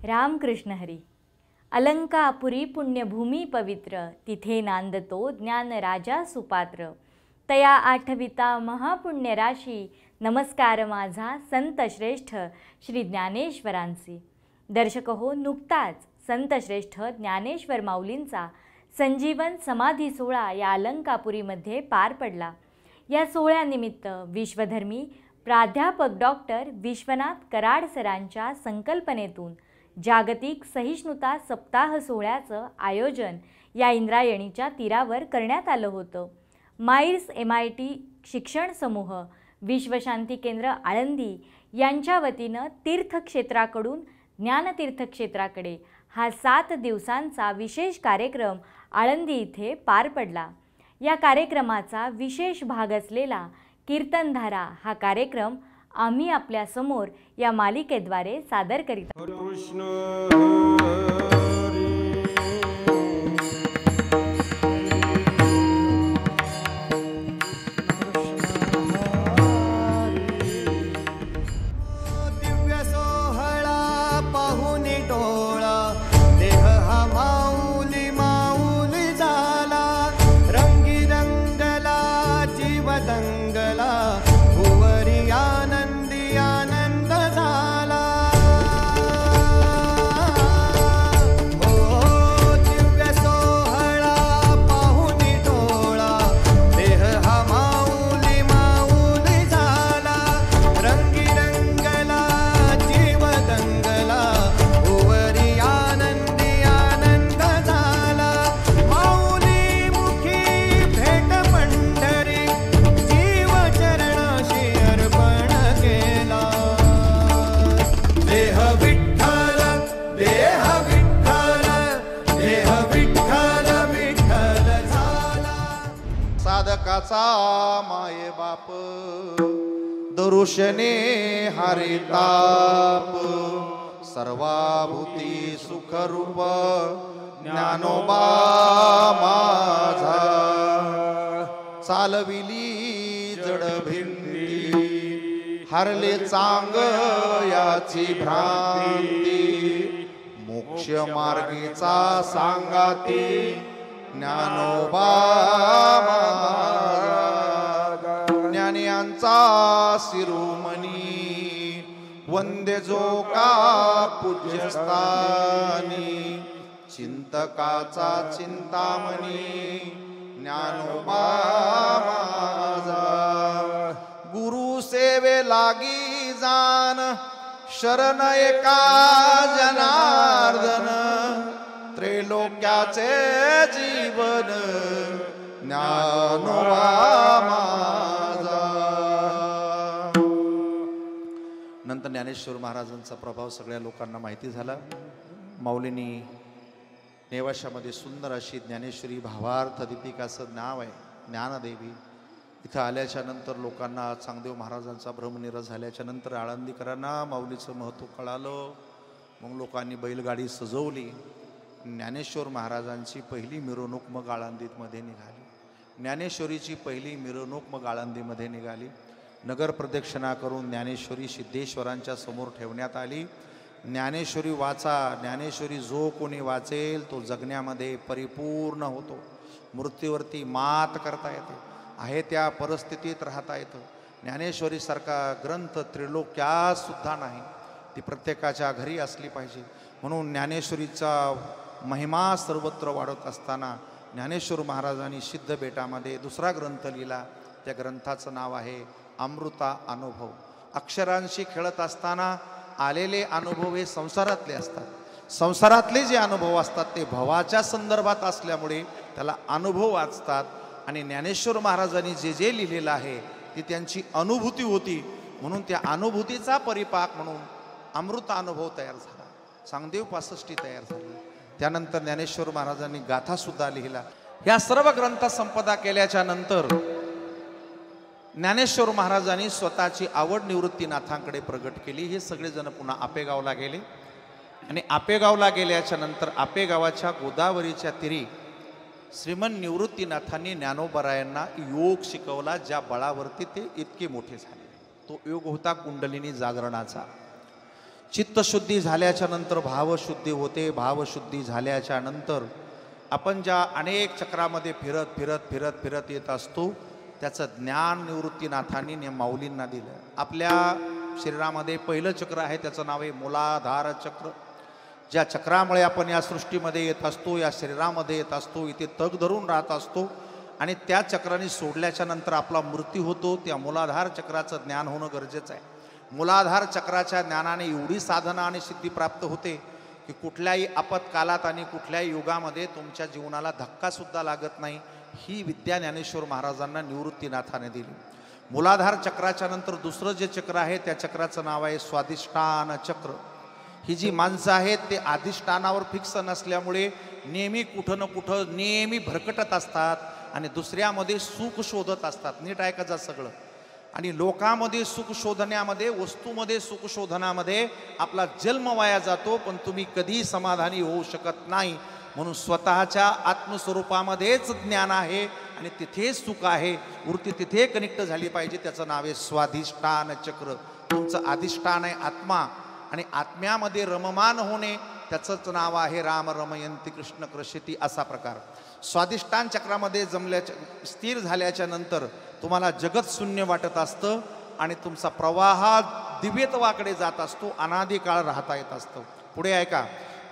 रामकृष्ण हरी. अलंकापुरी पुण्यभूमी पवित्र, तिथे नांदतो ज्ञान राजा सुपात्र. तया आठविता महापुण्यराशी, नमस्कार माझा संत श्रेष्ठ श्री ज्ञानेश्वरांसी. दर्शक हो, नुकताच संत श्रेष्ठ ज्ञानेश्वर माऊलींचा संजीवन समाधी सोहळा या अलंकापुरीमध्ये पार पडला. या सोहळ्यानिमित्त विश्वधर्मी प्राध्यापक डॉक्टर विश्वनाथ कराड सरांच्या संकल्पनेतून जागतिक सहिष्णुता सप्ताह सोहळ्याचं आयोजन या इंद्रायणीच्या तीरावर करण्यात आलं होतं. माईर्स MIT शिक्षण समूह, विश्वशांती केंद्र आळंदी यांच्या वतीनं तीर्थक्षेत्राकडून ज्ञानतीर्थक्षेत्राकडे हा 7 दिवसांचा विशेष कार्यक्रम आळंदी इथे पार पडला. या कार्यक्रमाचा विशेष भाग असलेला कीर्तनधारा हा कार्यक्रम आम्ही आपल्या समोर या मालिकेद्वारे सादर करीत आहोत. माये बाप दरुशने हरिताप, सर्वाभूती सुखरूप ज्ञानोबा माझा. चालविली जड भिंती, हरले चांग याची भ्रांती. मोक्ष मार्गीचा सांगाती ज्ञानोबा माझा. ज्ञानियांचा शिरोमणी वंदे जो का पूज्यस्थानी. चिंतकाचा चिंतामणी ज्ञानोबा माझा. गुरु सेवे लागी जान, शरण एका जनार्दन. त्रैलोक्याचे जीवन ज्ञानोबा माझा. नंतर ज्ञानेश्वर महाराजांचा प्रभाव सगळ्या लोकांना माहिती झाला. माऊलींनी नेवाशामध्ये सुंदर अशी ज्ञानेश्वरी भावार्थ दीपिकाचं नाव आहे ज्ञानदेवी. इथं आल्याच्या नंतर लोकांना चांगदेव महाराजांचा भ्रमनिरस झाल्याच्या नंतर आळंदीकरांना माऊलीचं महत्त्व कळालं. मग लोकांनी बैलगाडी सजवली. ज्ञानेश्वर महाराजांची पहिली मिरवणूक मग आळंदीमध्ये निघाली. ज्ञानेश्वरीची पहिली मिरवणूक मग आळंदीमध्ये निघाली. नगर प्रदक्षिणा करून ज्ञानेश्वरी सिद्धेश्वरांच्या समोर ठेवण्यात आली. ज्ञानेश्वरी वाचा, ज्ञानेश्वरी जो कोणी वाचेल तो जगण्यामध्ये परिपूर्ण होतो. मृत्यूवरती मात करता येते, आहे त्या परिस्थितीत राहता येतं. ज्ञानेश्वरीसारखा ग्रंथ त्रिलोक्यात सुद्धा नाही. ती प्रत्येकाच्या घरी असली पाहिजे. म्हणून ज्ञानेश्वरीचा महिमा सर्वत्र वाढत असताना ज्ञानेश्वर महाराजांनी सिद्ध बेटामध्ये दुसरा ग्रंथ लिहिला. त्या ग्रंथाचं नाव आहे अमृता अनुभव. अक्षरांशी खेळत असताना आलेले अनुभव हे संसारातले असतात. संसारातले जे अनुभव असतात ते भवाच्या संदर्भात असल्यामुळे त्याला अनुभव वाचतात. आणि ज्ञानेश्वर महाराजांनी जे जे लिहिलेलं आहे ती त्यांची अनुभूती होती. म्हणून त्या अनुभूतीचा परिपाक म्हणून अमृत अनुभव तयार झाला. चांगदेव 65 तयार झाली. त्यानंतर ज्ञानेश्वर महाराजांनी गाथासुद्धा लिहिला. ह्या सर्व ग्रंथ संपदा केल्याच्या नंतर ज्ञानेश्वर महाराजांनी स्वतःची आवड निवृत्तीनाथांकडे प्रगट केली. हे सगळेजण पुन्हा आपेगावला गेले. आणि आपेगावला गेल्याच्या नंतर आपेगावाच्या गोदावरीच्या तीरी श्रीमन निवृत्तीनाथांनी ज्ञानोबरायांना योग शिकवला, ज्या बळावरती ते इतके मोठे झाले. तो योग होता कुंडलिनी जागरणाचा. चित्तशुद्धी झाल्याच्या नंतर भावशुद्धी होते. भावशुद्धी झाल्याच्या नंतर आपण ज्या अनेक चक्रामध्ये फिरत फिरत फिरत फिरत येत असतो त्याचं ज्ञान निवृत्तीनाथांनी माऊलींना दिलं. आपल्या शरीरामध्ये पहिलं चक्र आहे, त्याचं नाव आहे मूलाधार चक्र. ज्या चक्रामुळे आपण या सृष्टीमध्ये येत असतो, या शरीरामध्ये येत असतो, इथे तग धरून राहत असतो आणि त्या चक्राने सोडल्याच्या नंतर आपला मृत्यू होतो. त्या मूलाधार चक्राचं ज्ञान होणं गरजेचं आहे. मूलाधार चक्राच्या ज्ञानाने एवढी साधना आणि सिद्धी प्राप्त होते की कुठल्याही आपत्कालात आणि कुठल्याही युगामध्ये तुमच्या जीवनाला धक्कासुद्धा लागत नाही. ही विद्या ज्ञानेश्वर महाराजांना निवृत्तीनाथाने दिली. मूलाधार चक्राच्या नंतर दुसरं जे चक्र आहे त्या चक्राचं नाव आहे स्वाधिष्ठान चक्र. ही जी माणसं आहेत ते अधिष्ठानावर फिक्स नसल्यामुळे नेहमी कुठं ना कुठं नेहमी भरकटत असतात आणि दुसऱ्यामध्ये सुख शोधत असतात. नीट ऐकायचं सगळं. आणि लोकांमध्ये सुख शोधण्यामध्ये, वस्तूमध्ये सुख शोधण्यामध्ये आपला जन्म वाया जातो, पण तुम्ही कधी समाधानी होऊ शकत नाही. म्हणून स्वतःच्या आत्मस्वरूपामध्येच ज्ञान आहे आणि तिथेच सुख आहे. वृत्ती तिथे कनेक्ट झाली पाहिजे. त्याचं नाव आहे स्वाधिष्ठान चक्र. तुमचं अधिष्ठान आहे आत्मा आणि आत्म्यामध्ये रममान होणे, त्याचंच नाव आहे राम रमयंती कृष्ण कृष्यती असा प्रकार. स्वाधिष्ठान चक्रामध्ये स्थिर झाल्याच्या नंतर तुम्हाला जगत शून्य वाटत असतं आणि तुमचा प्रवाह दिव्यत्वाकडे जात असतो, अनादी काळ राहता येत असतं. पुढे ऐका,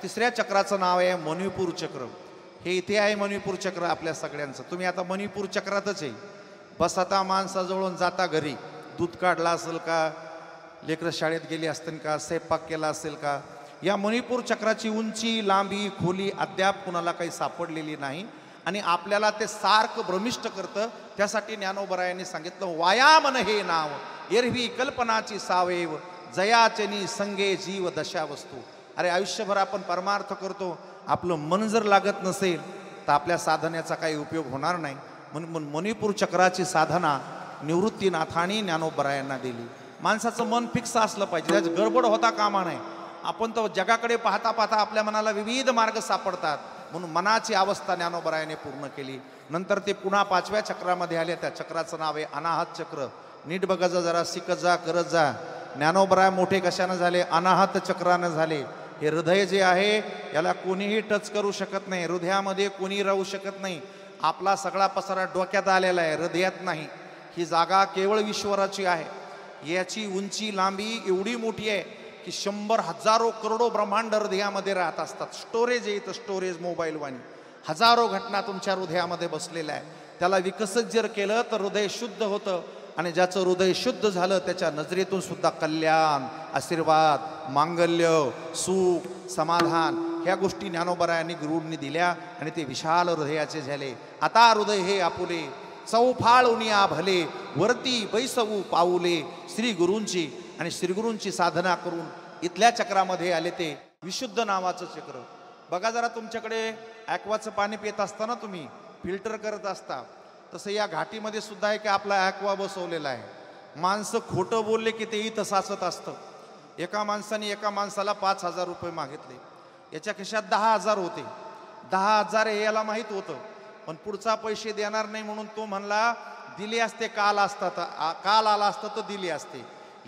तिसऱ्या चक्राचं नाव आहे मणिपूर चक्र. हे इथे आहे मणिपूर चक्र आपल्या सगळ्यांचं. तुम्ही आता मणिपूर चक्रातच आहे. बस आता माणसाजवळून जाता घरी, दूध काढला असेल का, लेकरं शाळेत गेली असतील का, स्वयंपाक केला असेल का. या मणिपूर चक्राची उंची, लांबी, खोली अद्याप कुणाला काही सापडलेली नाही आणि आपल्याला ते सारखं भ्रमिष्ट करतं. त्यासाठी ज्ञानोबरायांनी सांगितलं, वायामन हे नाव एरवी कल्पनाची सावेव जयाचनी संगे जीव दशा वस्तू. अरे आयुष्यभर आपण परमार्थ करतो, आपलं मन जर लागत नसेल तर आपल्या साधनेचा काही उपयोग होणार नाही. म्हणून मणिपूर चक्राची साधना निवृत्तीनाथांनी ज्ञानोबरायांना दिली. माणसाचं मन फिक्स असलं पाहिजे, त्याची गडबड होता कामा नाही. आपण तर जगाकडे पाहता पाहता आपल्या मनाला विविध मार्ग सापडतात. म्हणून मनाची अवस्था ज्ञानोबरायाने पूर्ण केली. नंतर ते पुन्हा 5व्या चक्रामध्ये आले. त्या चक्राचं नाव आहे अनाहत चक्र. नीट बघायचं जरा, शिकत जा, करत जा. ज्ञानोबराय मोठे कशानं झाले? अनाहत चक्रानं झाले. हे हृदय जे आहे याला कोणीही टच करू शकत नाही, हृदयामध्ये कोणी राहू शकत नाही. आपला सगळा पसारा डोक्यात आलेला आहे, हृदयात नाही. ही जागा केवळ ईश्वराची आहे. याची उंची, लांबी एवढी मोठी आहे की 100 हजारो करोडो ब्रह्मांड हृदयामध्ये राहत असतात. स्टोरेज येतं, स्टोरेज मोबाईल वाणी. हजारो घटना तुमच्या हृदयामध्ये बसलेल्या आहे. त्याला विकसित जर केलं तर हृदय शुद्ध होतं आणि ज्याचं हृदय शुद्ध झालं त्याच्या नजरेतून सुद्धा कल्याण, आशीर्वाद, मांगल्य, सुख, समाधान ह्या गोष्टी ज्ञानोबरायांनी गुरूंनी दिल्या आणि ते विशाल हृदयाचे झाले. आता हृदय हे आपुले चौफाळुनिया भले वरती बैसवू पाऊले. श्री गुरूंची आणि श्रीगुरूंची साधना करून इथल्या चक्रामध्ये आले ते विशुद्ध नावाचं चक्र. बघा जरा, तुमच्याकडे ॲक्वाचं पाणी पित असताना तुम्ही फिल्टर करत असता, तसं या घाटीमध्ये सुद्धा आहे की आपला ॲक्वा बसवलेला आहे. माणसं खोटं बोलले की तेही तसाचत असतं. एका माणसाने एका माणसाला 5,000 रुपये मागितले. याच्या खिशात 10,000 होते. 10,000 हे याला माहीत होतं, पण पुढचा पैसे देणार नाही म्हणून तो म्हणला दिले असते, काल आला असतं तर दिले असते.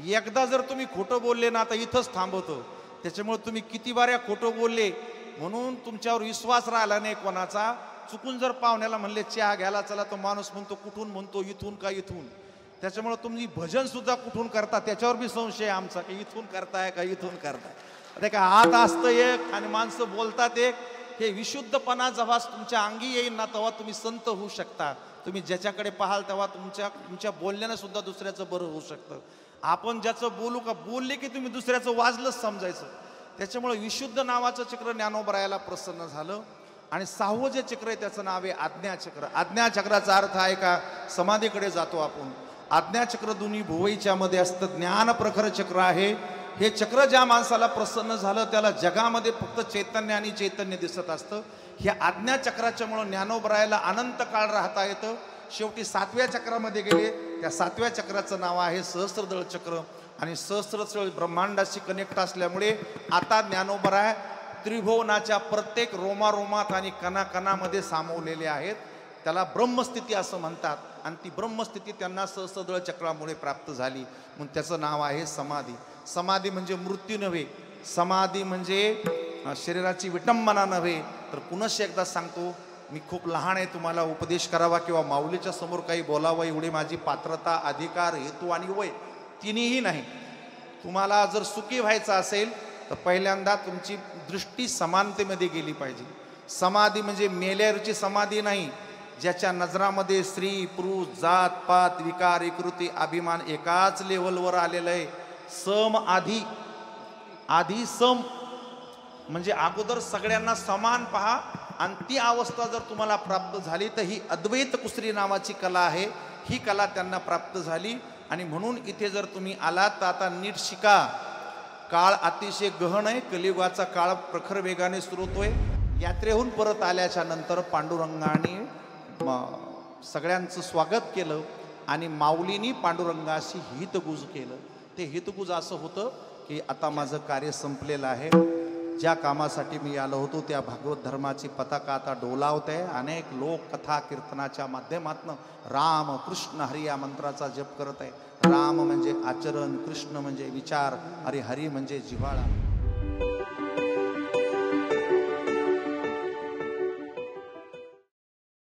एकदा जर तुम्ही खोटं बोलले ना तर इथंच थांबवतो. त्याच्यामुळे तुम्ही किती बाऱ्या खोटं बोलले म्हणून तुमच्यावर विश्वास राहिला नाही कोणाचा. चुकून जर पाहुण्याला म्हणले चहा घ्यायला चला, तो माणूस म्हणतो कुठून, म्हणतो इथून का इथून. त्याच्यामुळे तुम्ही भजन सुद्धा कुठून करता त्याच्यावर बी संशय आमचा, की इथून करताय का इथून करताय. ते काय हात असतं एक आणि माणसं बोलतात एक. हे विशुद्धपणा जेव्हा तुमच्या अंगी येईल ना तेव्हा तुम्ही संत होऊ शकता. तुम्ही ज्याच्याकडे पाहाल तेव्हा तुमच्या बोलण्यानं सुद्धा दुसऱ्याचं बरं होऊ शकतं. आपण ज्याचं बोलू का बोलले की तुम्ही दुसऱ्याचं वाजलंच समजायचं. त्याच्यामुळे विशुद्ध नावाचं चक्र ज्ञानोबरायाला प्रसन्न झालं. आणि 6वं जे चक्र आहे त्याचं नाव आहे आज्ञाचक्र. आज्ञाचक्राचा अर्थ आहे का समाधीकडे जातो आपण. आज्ञाचक्र दोन्ही भुवईच्या मध्ये असतं. ज्ञान प्रखर चक्र आहे. हे चक्र ज्या माणसाला प्रसन्न झालं त्याला जगामध्ये फक्त चैतन्य आणि चैतन्य दिसत असतं. ह्या आज्ञाचक्राच्यामुळं ज्ञानोबरायाला अनंत काळ राहता येतं. शेवटी 7व्या चक्रामध्ये गेले. त्या 7व्या चक्राचं नाव आहे सहस्त्रदळ चक्र आणि सहस्त्रदळ ब्रह्मांडाशी कनेक्ट असल्यामुळे आता ज्ञानोबराय त्रिभुवनाच्या प्रत्येक रोमारोमात आणि कणाकणामध्ये सामावलेले आहेत. त्याला ब्रह्मस्थिती असं म्हणतात. आणि ती ब्रह्मस्थिती त्यांना सहस्त्रदळ चक्रामुळे प्राप्त झाली. म्हणून त्याचं नाव आहे समाधी. समाधी म्हणजे मृत्यू नव्हे, समाधी म्हणजे शरीराची विटंबना नव्हे. तर पुनश्च एकदा सांगतो, मी खूप लहान आहे, तुम्हाला उपदेश करावा किंवा माऊलीच्या समोर काही बोलावं एवढी माझी पात्रता, अधिकार, हेतू आणि वय तिन्हीही नाही. तुम्हाला जर सुखी व्हायचं असेल तर पहिल्यांदा तुमची दृष्टी समानतेमध्ये गेली पाहिजे. समाधी म्हणजे मेल्यावरची समाधी नाही, ज्याच्या नजरामध्ये स्त्री पुरुष जात पात विकार विकृती अभिमान एकाच लेवलवर आलेलं आहे. सम आधी सम म्हणजे अगोदर सगळ्यांना समान पहा, आणि ती अवस्था जर तुम्हाला प्राप्त झाली तर ही अद्वैत कुसरी नावाची कला आहे. ही कला त्यांना प्राप्त झाली. आणि म्हणून इथे जर तुम्ही आलात तर आता नीट शिका. काळ अतिशय गहन आहे, कलियुगाचा काळ प्रखर वेगाने सुरू होतोय. यात्रेहून परत आल्याच्या नंतर पांडुरंगाने सगळ्यांचं स्वागत केलं आणि माऊलीनी पांडुरंगाशी हितगुज केलं. ते हितगुज असं होतं की आता माझं कार्य संपलेलं आहे, ज्या कामासाठी मी आलो होतो त्या भागवत धर्माची पताका आता डोलावत आहे. अनेक लोक कथा कीर्तनाच्या माध्यमातून राम कृष्ण हरी या मंत्राचा जप करत आहे. राम म्हणजे आचरण, कृष्ण म्हणजे विचार, हरी म्हणजे जिव्हाळा.